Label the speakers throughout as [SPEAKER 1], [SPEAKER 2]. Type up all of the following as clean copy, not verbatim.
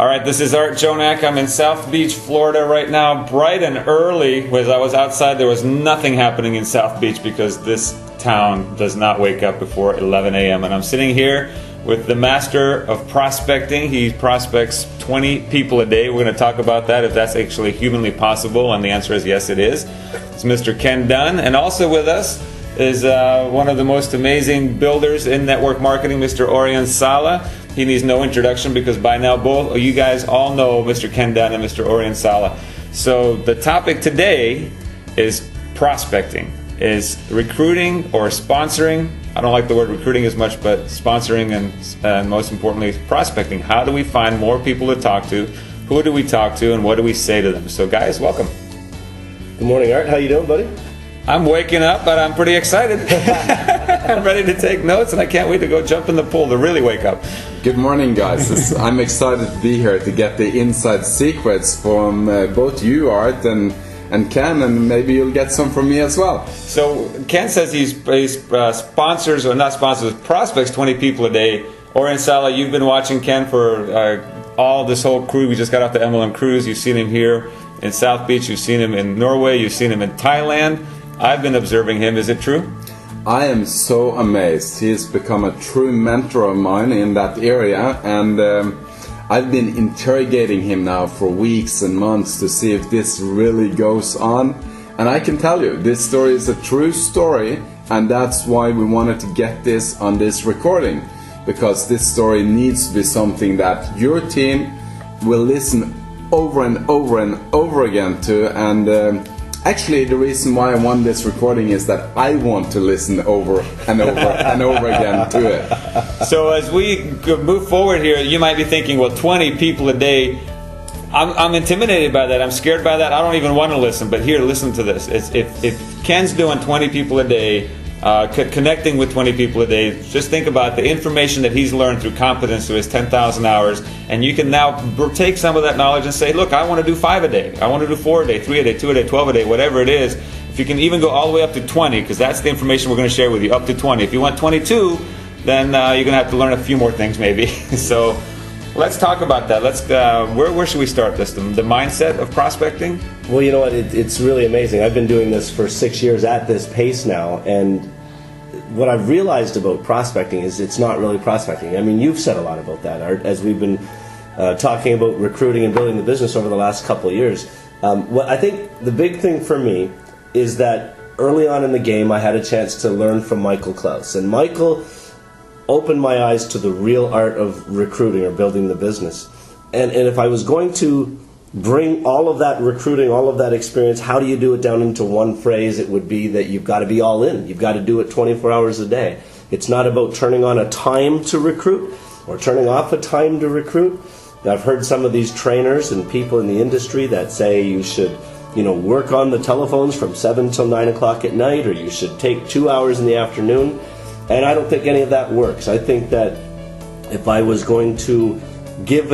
[SPEAKER 1] All right, this is Art Jonak. I'm in South Beach, Florida right now, bright and early. As I was outside, there was nothing happening in South Beach because this town does not wake up before 11 a.m. And I'm sitting here with the master of prospecting. He prospects 20 people a day. We're going to talk about that, if that's actually humanly possible, and the answer is yes, it is. It's Mr. Ken Dunn, and also with us is one of the most amazing builders in network marketing, Mr. Orion Sala. He needs no introduction because by now both you guys all know Mr. Ken Dunn and Mr. Orion Sala. So the topic today is prospecting, is recruiting or sponsoring. I don't like the word recruiting as much, but sponsoring and most importantly, prospecting. How do we find more people to talk to? Who do we talk to, and what do we say to them? So guys, welcome.
[SPEAKER 2] Good morning, Art. How you doing, buddy?
[SPEAKER 1] I'm waking up, but I'm pretty excited. I'm ready to take notes, and I can't wait to go jump in the pool to really wake up.
[SPEAKER 3] Good morning, guys. I'm excited to be here to get the inside secrets from both you, Art, and Ken, and maybe you'll get some from me as well.
[SPEAKER 1] So Ken says he sponsors, or not sponsors, prospects 20 people a day. Orion Sala, you've been watching Ken for all this whole crew. We just got off the MLM cruise. You've seen him here in South Beach. You've seen him in Norway. You've seen him in Thailand. I've been observing him. Is it true?
[SPEAKER 3] I am so amazed. He has become a true mentor of mine in that area, and I've been interrogating him now for weeks and months to see if this really goes on. And I can tell you, this story is a true story, and that's why we wanted to get this on this recording, because this story needs to be something that your team will listen over and over and over again to. And actually, the reason why I want this recording is that I want to listen over and over and over again to it.
[SPEAKER 1] So as we move forward here, you might be thinking, well, 20 people a day, I'm intimidated by that. I'm scared by that. I don't even want to listen. But here, listen to this. If Ken's doing 20 people a day, connecting with 20 people a day, just think about the information that he's learned through competence through his 10,000 hours, and you can now take some of that knowledge and say, look, I want to do 5 a day, I want to do 4 a day, 3 a day, 2 a day, 12 a day, whatever it is. If you can even go all the way up to 20, because that's the information we're going to share with you, up to 20. If you want 22, then you're going to have to learn a few more things maybe. So let's talk about that. Let's where should we start this? The mindset of prospecting?
[SPEAKER 2] Well, you know what? It's really amazing. I've been doing this for 6 years at this pace now, and what I've realized about prospecting is it's not really prospecting. I mean, you've said a lot about that, Art, as we've been talking about recruiting and building the business over the last couple of years. What I think the big thing for me is that early on in the game, I had a chance to learn from Michael Klaus, and Michael opened my eyes to the real art of recruiting or building the business. And if I was going to bring all of that recruiting, all of that experience, how do you do it down into one phrase? It would be that you've got to be all in. You've got to do it 24 hours a day. It's not about turning on a time to recruit or turning off a time to recruit. Now, I've heard some of these trainers and people in the industry that say you should, work on the telephones from 7 till 9 o'clock at night, or you should take 2 hours in the afternoon. And I don't think any of that works. I think that if I was going to give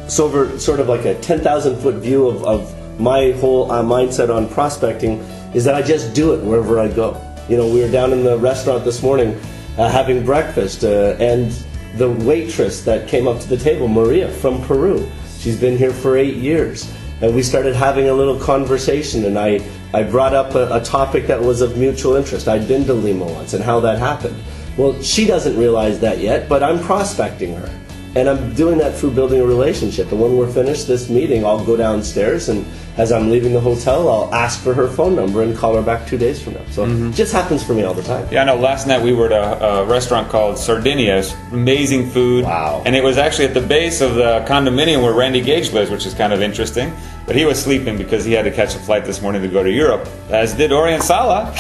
[SPEAKER 2] sort of like a 10,000-foot view of my whole mindset on prospecting, is that I just do it wherever I go. We were down in the restaurant this morning having breakfast, and the waitress that came up to the table, Maria from Peru, she's been here for 8 years. And we started having a little conversation, and I brought up a topic that was of mutual interest. I'd been to Lima once and how that happened. Well, she doesn't realize that yet, but I'm prospecting her. And I'm doing that through building a relationship. And when we're finished this meeting, I'll go downstairs, and as I'm leaving the hotel, I'll ask for her phone number and call her back 2 days from now. So it just happens for me all the time.
[SPEAKER 1] Yeah, I know. Last night we were at a restaurant called Sardinia. It's amazing food.
[SPEAKER 2] Wow.
[SPEAKER 1] And it was actually at the base of the condominium where Randy Gage lives, which is kind of interesting. But he was sleeping because he had to catch a flight this morning to go to Europe, as did Orion Sala.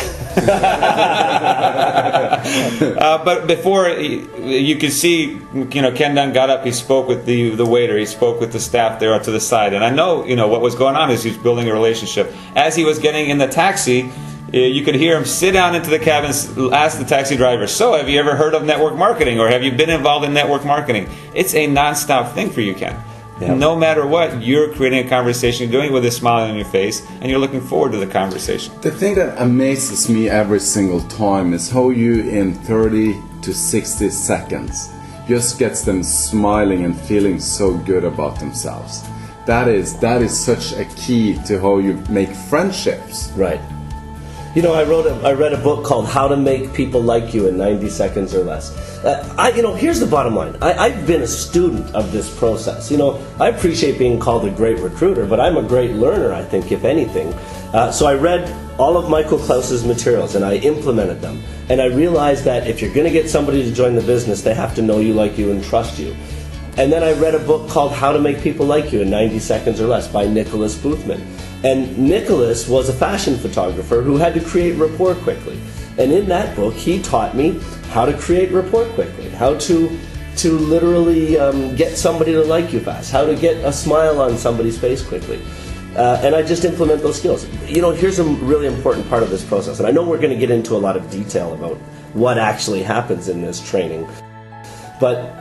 [SPEAKER 1] But before, you could see, Ken Dunn got up, he spoke with the waiter, he spoke with the staff there up to the side. And I know, what was going on is he's building a relationship. As he was getting in the taxi, you could hear him sit down into the cabin, ask the taxi driver, so have you ever heard of network marketing, or have you been involved in network marketing? It's a nonstop thing for you, Ken. Yep. No matter what, you're creating a conversation, you're doing it with a smile on your face, and you're looking forward to the conversation.
[SPEAKER 3] The thing that amazes me every single time is how you, in 30 to 60 seconds, just gets them smiling and feeling so good about themselves. That is such a key to how you make friendships.
[SPEAKER 2] Right. You know, I read a book called How to Make People Like You in 90 Seconds or Less. Here's the bottom line. I've been a student of this process. You know, I appreciate being called a great recruiter, but I'm a great learner, I think, if anything. So I read all of Michael Klaus's materials and I implemented them. And I realized that if you're going to get somebody to join the business, they have to know you, like you, and trust you. And then I read a book called How to Make People Like You in 90 Seconds or Less by Nicholas Boothman. And Nicholas was a fashion photographer who had to create rapport quickly. And in that book, he taught me how to create rapport quickly, how to literally get somebody to like you fast, how to get a smile on somebody's face quickly. And I just implement those skills. You know, here's a really important part of this process. And I know we're going to get into a lot of detail about what actually happens in this training. But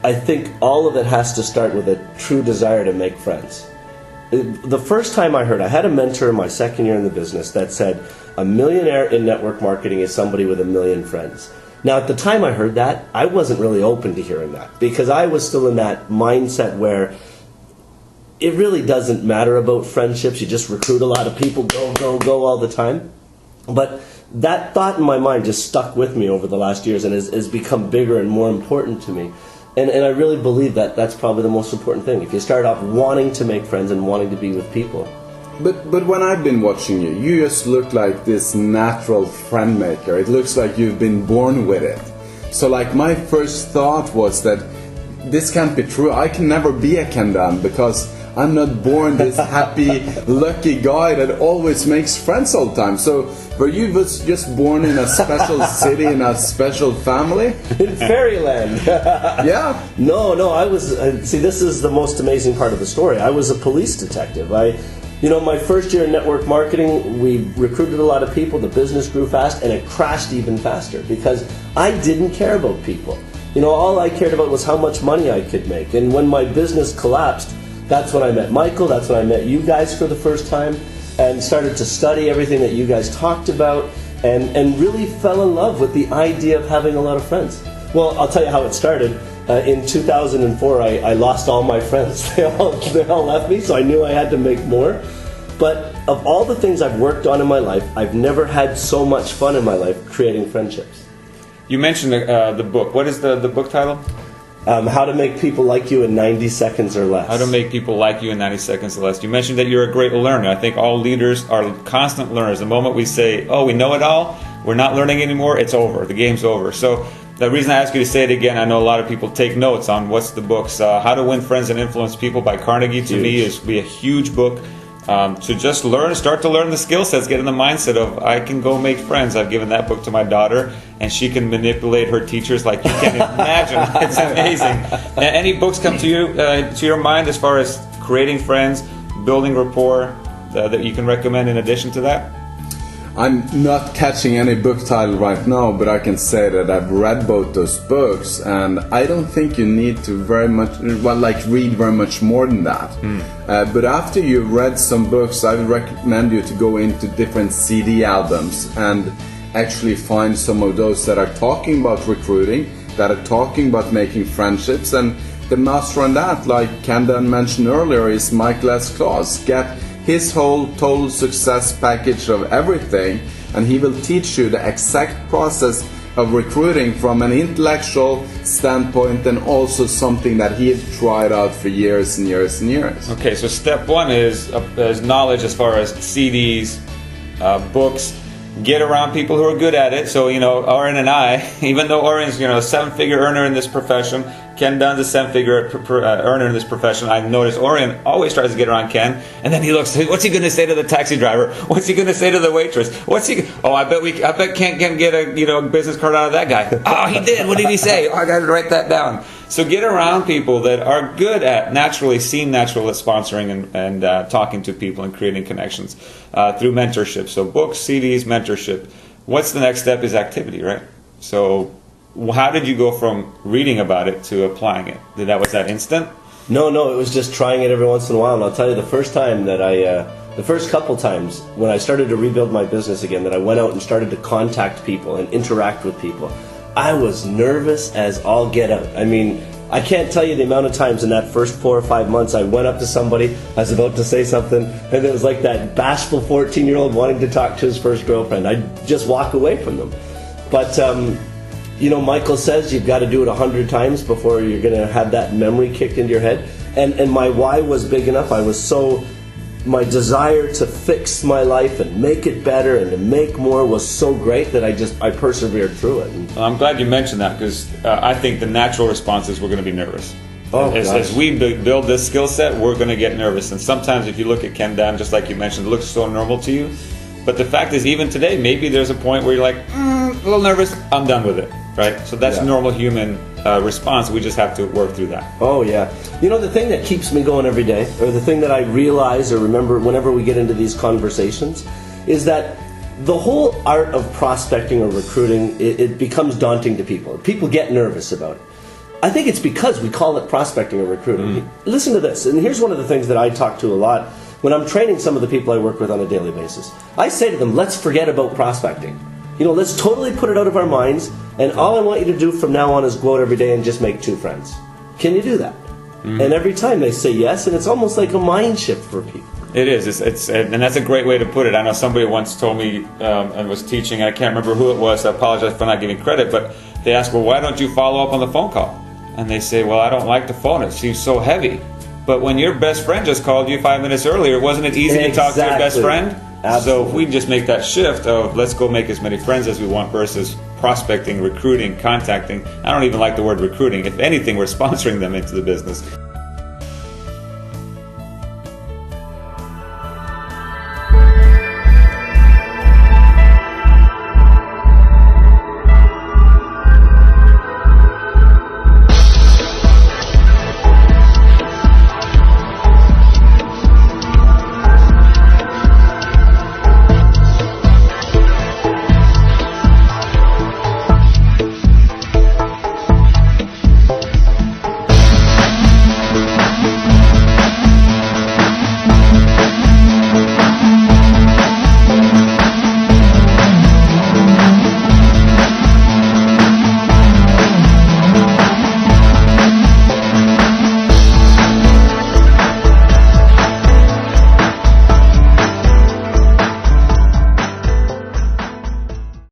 [SPEAKER 2] I think all of it has to start with a true desire to make friends. The first time I had a mentor in my second year in the business that said, a millionaire in network marketing is somebody with 1 million friends. Now, at the time I heard that, I wasn't really open to hearing that because I was still in that mindset where it really doesn't matter about friendships. You just recruit a lot of people, go all the time. But that thought in my mind just stuck with me over the last years and has become bigger and more important to me. And I really believe that that's probably the most important thing. If you start off wanting to make friends and wanting to be with people.
[SPEAKER 3] But when I've been watching you, you just look like this natural friend maker. It looks like you've been born with it. So like my first thought was that this can't be true. I can never be a Ken Dunn because I'm not born this happy, lucky guy that always makes friends all the time. So were you just born in a special city, in a special family?
[SPEAKER 2] In fairyland.
[SPEAKER 3] Yeah.
[SPEAKER 2] No, I was, see, this is the most amazing part of the story. I was a police detective. My first year in network marketing, we recruited a lot of people, the business grew fast, and it crashed even faster because I didn't care about people. You know, all I cared about was how much money I could make. And when my business collapsed, that's when I met Michael, that's when I met you guys for the first time, and started to study everything that you guys talked about, and really fell in love with the idea of having a lot of friends. Well, I'll tell you how it started. In 2004, I lost all my friends. They all left me, so I knew I had to make more. But of all the things I've worked on in my life, I've never had so much fun in my life creating friendships.
[SPEAKER 1] You mentioned the book. What is the book title?
[SPEAKER 2] How to Make People Like You in 90 Seconds or Less.
[SPEAKER 1] How to Make People Like You in 90 Seconds or Less. You mentioned that you're a great learner. I think all leaders are constant learners. The moment we say, oh, we know it all, we're not learning anymore, it's over. The game's over. So the reason I ask you to say it again, I know a lot of people take notes on what's the books. How to Win Friends and Influence People by Carnegie, to me, is be a huge book. To just start to learn the skill sets, get in the mindset of, I can go make friends. I've given that book to my daughter, and she can manipulate her teachers like you can't imagine. It's amazing. Any books come to you, to your mind, as far as creating friends, building rapport, that you can recommend in addition to that?
[SPEAKER 3] I'm not catching any book title right now, but I can say that I've read both those books, and I don't think you need to read very much more than that. But after you've read some books, I would recommend you to go into different CD albums and actually find some of those that are talking about recruiting, that are talking about making friendships, and the master on that, like Ken Dunn mentioned earlier, is Michael S. Klaus. Get his whole total success package of everything, and he will teach you the exact process of recruiting from an intellectual standpoint, and also something that he had tried out for years and years and years.
[SPEAKER 1] Okay, so step one is knowledge as far as CDs, books. Get around people who are good at it. So, Orion and I, even though Orion's, a 7-figure earner in this profession, Ken Dunn's a 7-figure earner in this profession, I notice Orion always tries to get around Ken, and then he looks, what's he going to say to the taxi driver? What's he going to say to the waitress? I bet Ken can get a business card out of that guy. Oh, he did. What did he say? Oh, I got to write that down. So get around people that are good at seem natural at sponsoring and talking to people and creating connections through mentorship. So books, CDs, mentorship. What's the next step is activity, right? So how did you go from reading about it to applying it? Was that instant?
[SPEAKER 2] No, it was just trying it every once in a while. And I'll tell you, the first couple times when I started to rebuild my business again, that I went out and started to contact people and interact with people, I was nervous as all get out. I mean, I can't tell you the amount of times in that first 4 or 5 months I went up to somebody, I was about to say something, and it was like that bashful 14-year-old wanting to talk to his first girlfriend. I'd just walk away from them. But, you know, Michael says you've got to do it 100 times before you're going to have that memory kicked into your head. And my why was big enough. My desire to fix my life and make it better and to make more was so great that I persevered through it. And
[SPEAKER 1] I'm glad you mentioned that, because I think the natural response is we're going to be nervous. As we build this skill set, we're going to get nervous. And sometimes if you look at Ken Dan, just like you mentioned, it looks so normal to you. But the fact is, even today, maybe there's a point where you're like, a little nervous, I'm done with it, right? So that's normal human response. We just have to work through that.
[SPEAKER 2] Oh, yeah. You know, the thing that keeps me going every day, or the thing that I realize or remember whenever we get into these conversations, is that the whole art of prospecting or recruiting, it becomes daunting to people. People get nervous about it. I think it's because we call it prospecting or recruiting. Listen to this, and here's one of the things that I talk to a lot when I'm training some of the people I work with on a daily basis. I say to them, let's forget about prospecting. You know, let's totally put it out of our minds, and all I want you to do from now on is go out every day and just make 2 friends. Can you do that? And every time they say yes, and it's almost like a mind shift for people.
[SPEAKER 1] It is. And that's a great way to put it. I know somebody once told me and was teaching, and I can't remember who it was, so I apologize for not giving credit, but they asked, well, why don't you follow up on the phone call? And they say, well, I don't like the phone. It seems so heavy. But when your best friend just called you 5 minutes earlier, wasn't it easy to talk to your best friend?
[SPEAKER 2] Absolutely.
[SPEAKER 1] So if we just make that shift of let's go make as many friends as we want versus prospecting, recruiting, contacting. I don't even like the word recruiting. If anything, we're sponsoring them into the business.